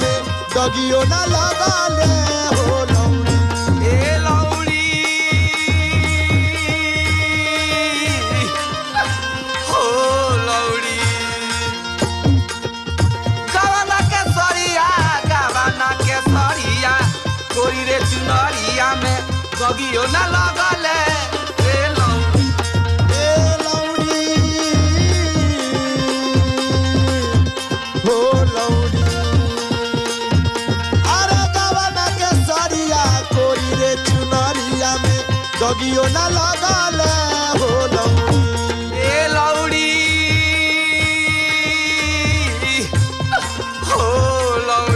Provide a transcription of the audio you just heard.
में दगियो ना लगाले हो लौड़ी। ए लौड़ी हो लौड़ी गवाना के सरिया गोरी रे चुनरिया में दगियो ना लगाले ए लौड़ी। ए लौड़ी हो लौड़ी अरे गवाना के सरिया कोई रे चुनरिया में दगियो ना लगाले